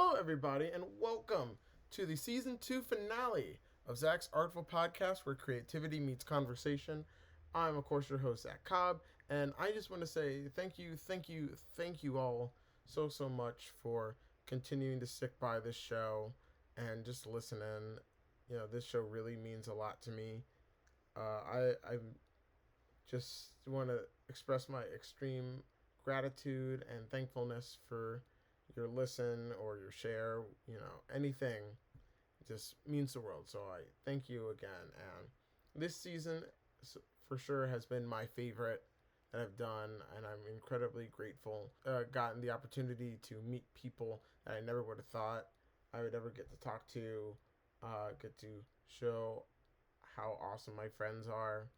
Hello, everybody, and welcome to the Season 2 finale of Zach's Art-Ful podcast, where creativity meets conversation. I'm, of course, your host, Zach Cobb, and I just want to say thank you all so much for continuing to stick by this show and just listen in. You know, this show really means a lot to me. I just want to express my extreme gratitude and thankfulness for your listen or your share, anything just means the world. So I thank you again. And this season for sure has been my favorite that I've done, and I'm incredibly grateful. Gotten the opportunity to meet people that I never would have thought I would ever get to talk to, get to show how awesome my friends are.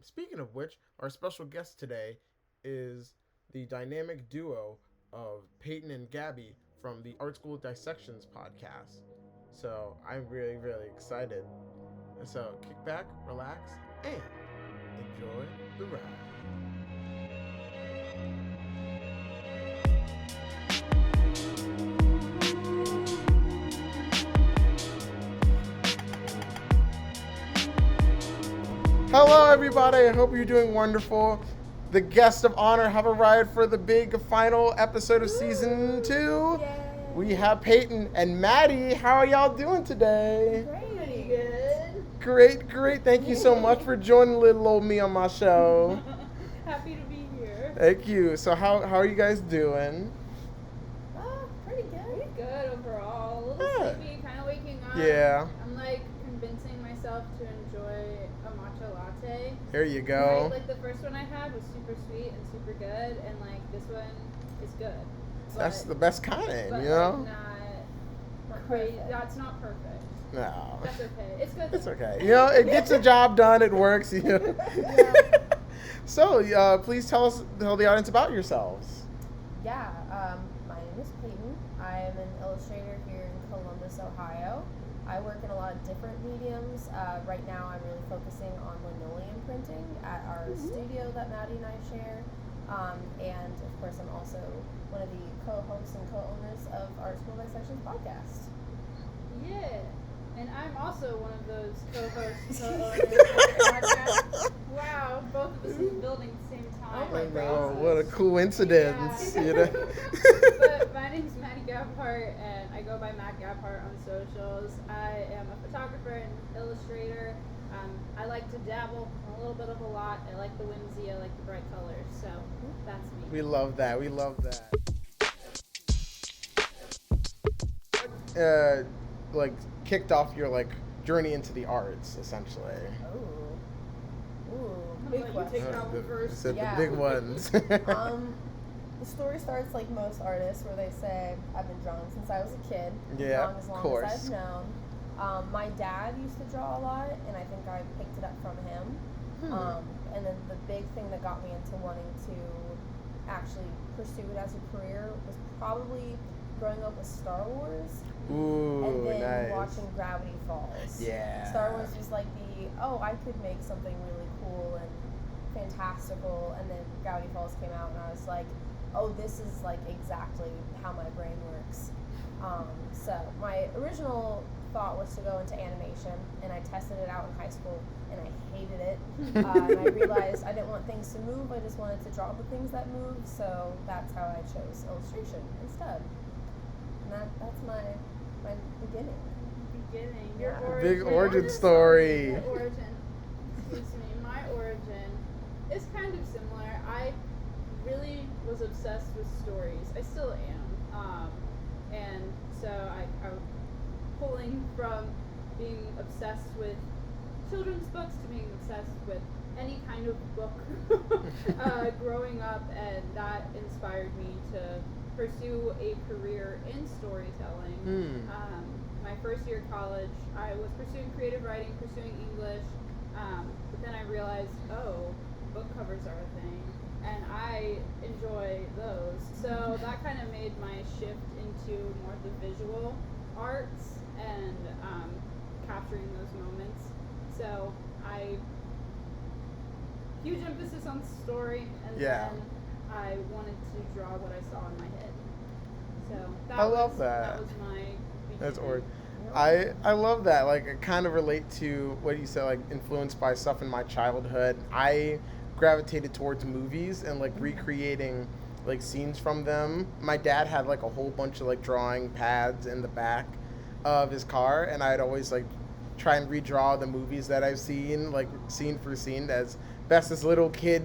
Speaking of which, our special guest today is the dynamic duo of Peyton and Gabby from the Art School Dissections Podcast. So I'm really excited. So kick back, relax, and enjoy the ride. Hello, everybody. I hope you're doing wonderful. The guest of honor have arrived for the big final episode of season 2. Yay. We have Peyton and Maddie. How are y'all doing today? Pretty good. Great. Thank you so much for joining little old me on my show. Happy to be here. Thank you. So how are you guys doing? Pretty good. Pretty good overall. A little sleepy, kind of waking up. Yeah. I'm convincing myself to enjoy a matcha latte. There you go. Right? The first one I had was super sweet and super good, and this one is good. That's the best kind, but you know? Not crazy. That's not perfect. No. That's okay. It's good. It's okay. It gets the job done. It works. Yeah. So, please tell the audience about yourselves. Yeah, my name is Peyton. I am an illustrator here in Columbus, Ohio. I work in a lot of different mediums. Right now I'm really focusing on linoleum printing at our studio that Maddie and I share. And of course I'm also one of the co-hosts and co-owners of Art School Dissections Podcast. Yeah. And I'm also one of those co-hosts, co-owners of the podcast. Wow, both of us in the building at the same time. Oh my Oh, God. what a coincidence. Yeah. But my name is Maddie Gabhart, and I go by Matt Gabhart on socials. I am a photographer and illustrator. I like to dabble in a little bit of a lot. I like the whimsy, I like the bright colors, so that's me. We love that. Kicked off your journey into the arts, essentially. Ooh, I'll big let you question. take that one first. Said Yeah. the big ones. The story starts like most artists, where they say, I've been drawing since I was a kid. Yeah, As long course. as I've known. My dad used to draw a lot, and I think I picked it up from him. And then the big thing that got me into wanting to actually pursue it as a career was probably growing up with Star Wars. Ooh, And then nice. watching Gravity Falls. Yeah. Star Wars was I could make something really cool and fantastical, and then Gravity Falls came out, and I was like, oh, this is exactly how my brain works. So my original thought was to go into animation, and I tested it out in high school, and I hated it. And I realized I didn't want things to move, I just wanted to draw the things that move, so that's how I chose illustration instead. And that's my beginning. Your Yeah. origin. Big origin story. Your origin. Excuse me. My origin is kind of similar. I really was obsessed with stories. I still am. And so I'm pulling from being obsessed with children's books to being obsessed with any kind of book growing up, and that inspired me to pursue a career in storytelling. My first year of college, I was pursuing creative writing, pursuing English, but then I realized, book covers are a thing, and I enjoy those. So that kind of made my shift into more of the visual arts and capturing those moments. So huge emphasis on story, and Yeah. then I wanted to draw what I saw in my head. So I love that. That was my That's beginning. I love that. Like, I kind of relate to what you said, like, influenced by stuff in my childhood. I gravitated towards movies and, like, recreating, like, scenes from them. My dad had, like, a whole bunch of, like, drawing pads in the back of his car, and I'd always, like, try and redraw the movies that I've seen, like, scene for scene, as best as little kid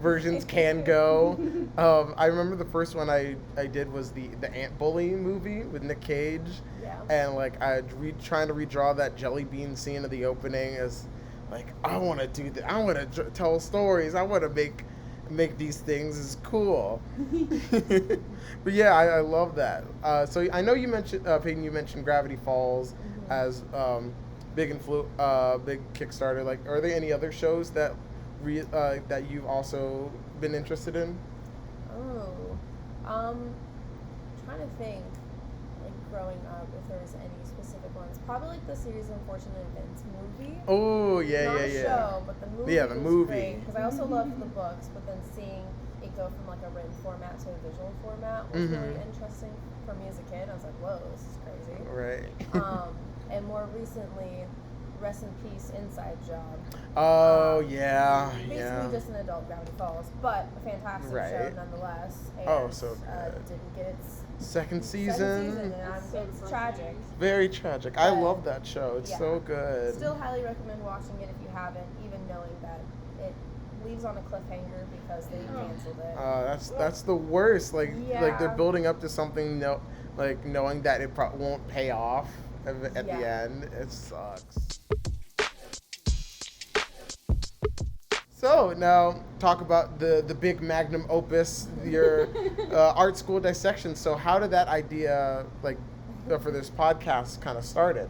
versions can go. I remember the first one I did was the Ant Bully movie with Nick Cage. Yeah. And, like, trying to redraw that jelly bean scene of the opening as, like, I want to do that. I want to tell stories. I want to make these things is cool. But yeah, I love that. So I know you mentioned, Peyton, you mentioned Gravity Falls as big Kickstarter. Like, are there any other shows that that you've also been interested in? Trying to think, like, growing up, if there was any specific ones. Probably like the series Unfortunate Events movie. Oh, yeah, Not yeah, a yeah. show, but the movie. Yeah, the movie. Because I also loved the books, but then seeing it go from like a written format to a visual format was really interesting for me as a kid. I was like, whoa, this is crazy. Right. And more recently, Rest in Peace, Inside Job. Oh, yeah, Basically yeah. just an adult Gravity Falls, but a fantastic show nonetheless. And, Oh, so good. Didn't get its Second season. and it's tragic. Very tragic. I love that show. It's so good. Still highly recommend watching it if you haven't, even knowing that it leaves on a cliffhanger because they canceled it. That's the worst. Like they're Yeah. building up to something, like knowing that it won't pay off at the end. It sucks. So now talk about the big magnum opus, your Art School Dissections. So how did that idea, like, for this podcast kind of started?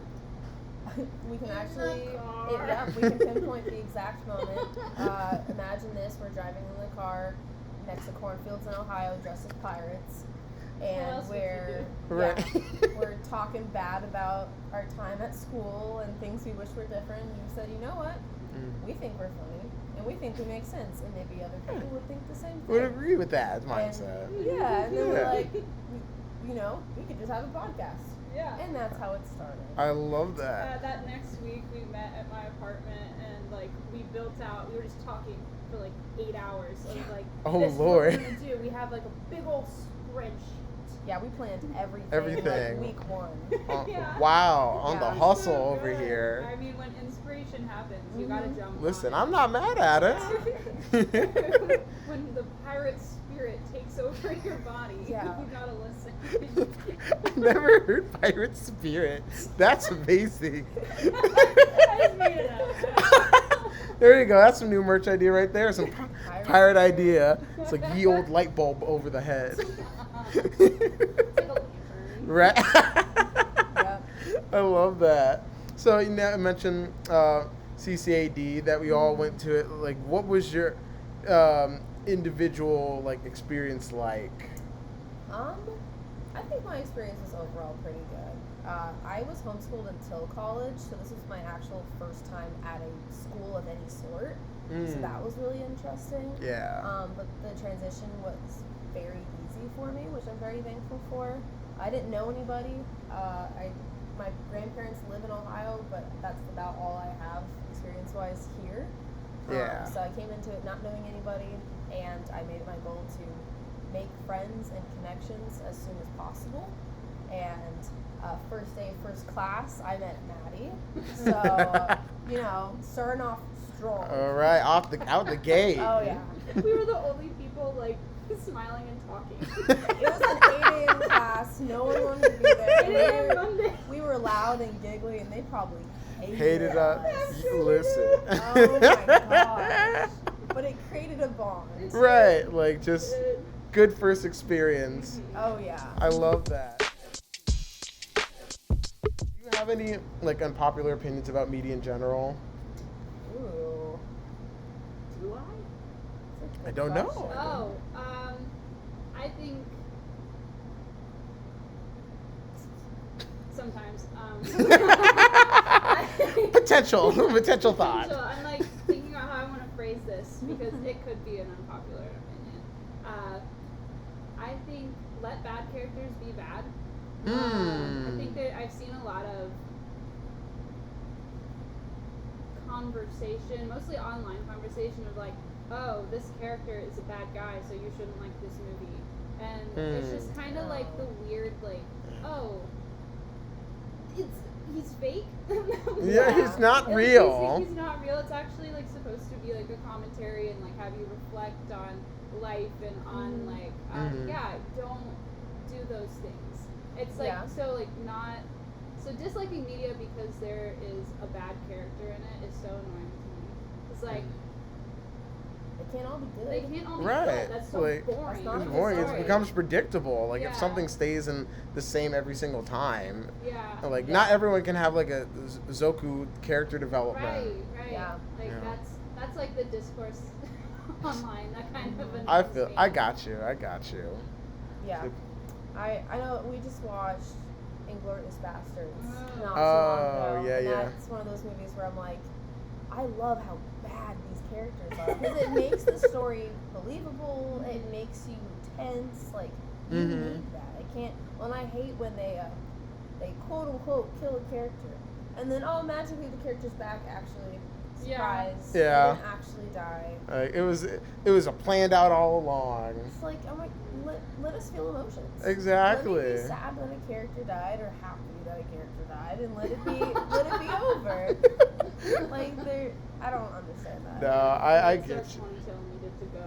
We can actually, we can pinpoint the exact moment. Imagine this: we're driving in the car next to cornfields in Ohio, dressed as pirates, and we're talking bad about our time at school and things we wish were different. And you said, you know what? We think we're funny, and we think we make sense, and maybe other people would think the same thing. Would agree with that mindset. And then we're like, we could just have a podcast. Yeah. And that's how it started. I love that. That next week we met at my apartment and like we were just talking for like 8 hours. So like, Oh, this Lord. is what we're gonna do. We have like a big old spreadsheet. Yeah, we planned everything. Everything. Like week one. Yeah. Wow, on the Yeah. hustle So over good. here. I mean, when inspiration happens, you gotta jump Listen, on I'm not mad at it. it. When the pirate spirit takes over your body, Yeah. you gotta listen. I've never heard pirate spirit. That's amazing. I just made it up. There you go. That's some new merch idea right there. Some pirate spirit. idea. It's like ye old light bulb over the head. It's like a lantern. Right. Yep. I love that. So you mentioned CCAD, that we all went to it. Like, what was your individual experience like? I think my experience was overall pretty good. I was homeschooled until college, so this was my actual first time at a school of any sort. So that was really interesting. Yeah. But the transition was very easy for me, which I'm very thankful for. I didn't know anybody. My grandparents live in Ohio, but that's about all I have experience-wise here. Yeah. So I came into it not knowing anybody, and I made it my goal to make friends and connections as soon as possible. And first day, first class, I met Maddie. So, starting off strong. All right, out the gate. Oh, yeah. We were the only people smiling and talking. It was an 8 a.m. class. No one wanted to be there. 8 a.m. Monday. We were loud and giggly, and they probably Hated us. Listen. Oh my gosh. But it created a bond. Right, just good first experience. Oh, yeah. I love that. Do you have any unpopular opinions about media in general? Ooh. Do I? That's a good I don't know. question. Oh, I think sometimes. Potential thought. Potential. I'm thinking about how I want to phrase this because it could be an unpopular opinion. I think let bad characters be bad. I think that I've seen a lot of conversation, mostly online conversation, of like, oh, this character is a bad guy, so you shouldn't like this movie. And it's just kind of like the weird, like, oh, he's fake. Yeah, he's not real. He's not real. It's actually like supposed to be like a commentary and like have you reflect on life and on like, yeah, don't do those things. It's like so like not. So disliking media because there is a bad character in it is so annoying to me. It's like they can't all be good. They can't all be right. good. That's so like, boring. That's it's boring. It becomes predictable. Like if Yeah. something stays in the same every single time. Yeah. Like not everyone can have like a Zoku character development. Right. Yeah. Like Yeah. that's like the discourse online. That kind of annoys I me. got you. Yeah. I know we just watched Inglourious Bastards not too long Oh, ago. yeah, and yeah. That's one of those movies where I'm like, I love how bad these characters are because it makes the story believable. It makes you tense. Like you need that. I can't. Well, and I hate when they quote unquote kill a character, and then magically the character's back. Actually, surprise. Yeah. They didn't actually die. It was a planned out all along. It's like I'm like let us feel emotions. Exactly. Let me be sad that a character died, or happy that a character died, and let it be over. Like I don't understand that. No, I It's get our you. ponytail needed to go.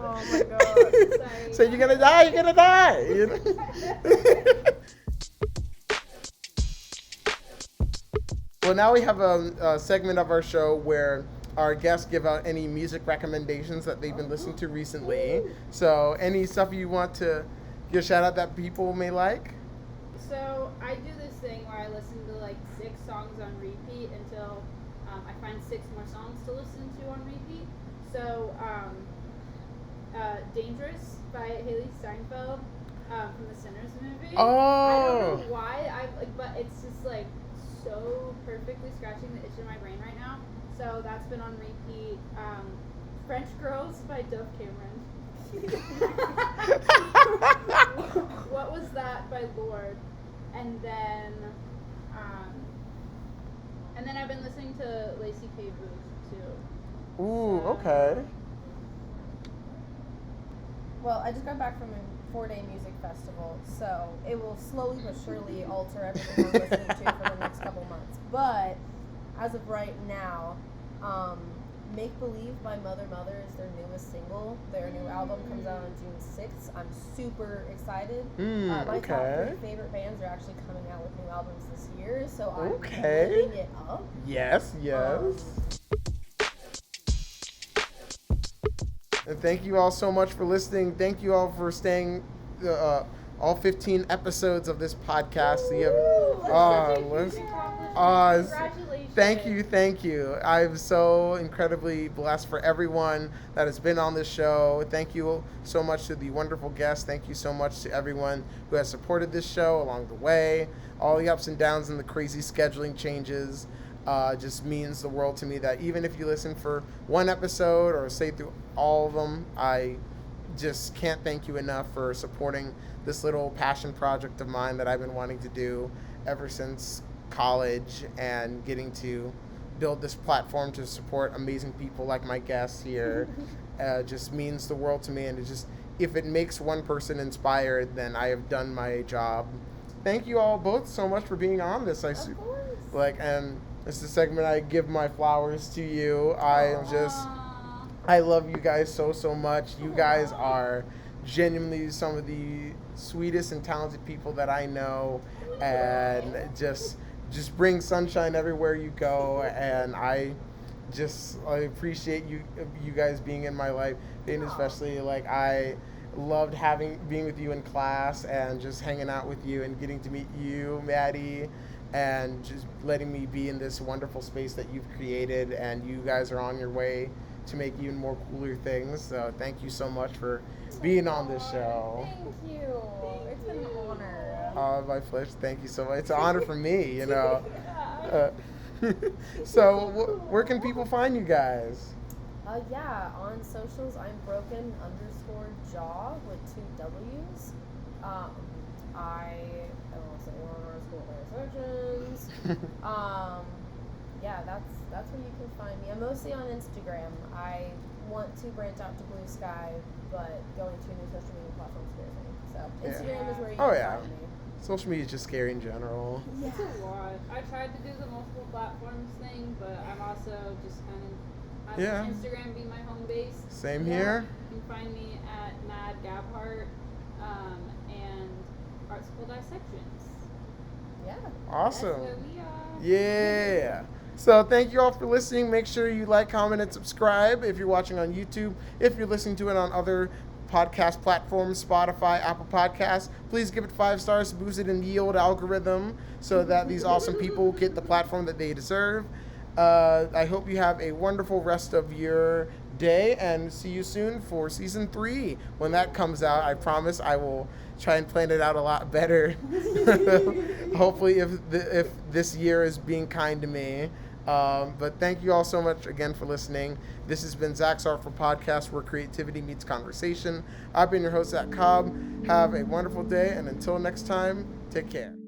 Oh my god. Sorry. So you're gonna die. You know? Well, now we have a segment of our show where our guests give out any music recommendations that they've been listening to recently. So any stuff you want to give a shout out that people may like? So I do this thing where I listen to like 6 songs on repeat until I find 6 more songs to listen to on repeat. So Dangerous by Haley Steinfeld from the Sinners movie. Oh. I don't know why, but it's just like so perfectly scratching the itch in my brain right now. So that's been on repeat. French Girls by Dove Cameron. What Was That by Lorde. And then I've been listening to Lacey K. Booth too. Ooh, okay. Well, I just got back from a 4-day music festival, so it will slowly but surely alter everything I'm listening to for the next couple months. But as of right now, Make Believe by Mother Mother is their newest single. Their new album comes out on June 6th. I'm super excited. My top 3 favorite bands are actually coming out with new albums this year, so I'm living it up. Yes. And thank you all so much for listening. Thank you all for staying all 15 episodes of this podcast. Congratulations. Thank you. I'm so incredibly blessed for everyone that has been on this show. Thank you so much to the wonderful guests. Thank you so much to everyone who has supported this show along the way. All the ups and downs and the crazy scheduling changes just means the world to me, that even if you listen for one episode or say through all of them, I just can't thank you enough for supporting this little passion project of mine that I've been wanting to do ever since college, and getting to build this platform to support amazing people like my guests here just means the world to me. And it just, if it makes one person inspired, then I have done my job. Thank you all both so much for being on this. Of course. And this is the segment I give my flowers to you. I love you guys so much. You guys are genuinely some of the sweetest and talented people that I know, and just bring sunshine everywhere you go. And I appreciate you guys being in my life, and especially I loved being with you in class and just hanging out with you and getting to meet you, Maddie, and just letting me be in this wonderful space that you've created. And you guys are on your way to make even more cooler things. So thank you so much for being on this show. Thank you. It's been an honor. My pleasure. Thank you so much. It's an honor for me, you know. So where can people find you guys? Yeah, on socials, I'm broken_jaw with 2 W's. I am also on Art School Dissections. Yeah, that's where you can find me. I'm mostly on Instagram. I want to branch out to Blue Sky, but going to a new social media platform scares me. So Instagram is where you can find me. Social media is just scary in general. Yeah. It's a lot. I tried to do the multiple platforms thing, but I'm also just kind of having Instagram be my home base. Same here. You can find me at Mad Gabhart and Art School Dissections. Yeah. Awesome. That's where we are. Yeah. So thank you all for listening. Make sure you like, comment, and subscribe if you're watching on YouTube. If you're listening to it on other podcast platforms, Spotify, Apple Podcasts, please give it 5 stars to boost it in the yield algorithm so that these awesome people get the platform that they deserve. I hope you have a wonderful rest of your day and see you soon for season 3. When that comes out, I promise I will try and plan it out a lot better. Hopefully if this year is being kind to me. But thank you all so much again for listening. This has been Zach's Art-Ful Podcast, where creativity meets conversation. I've been your host, Zach Cobb. Have a wonderful day, and until next time, take care.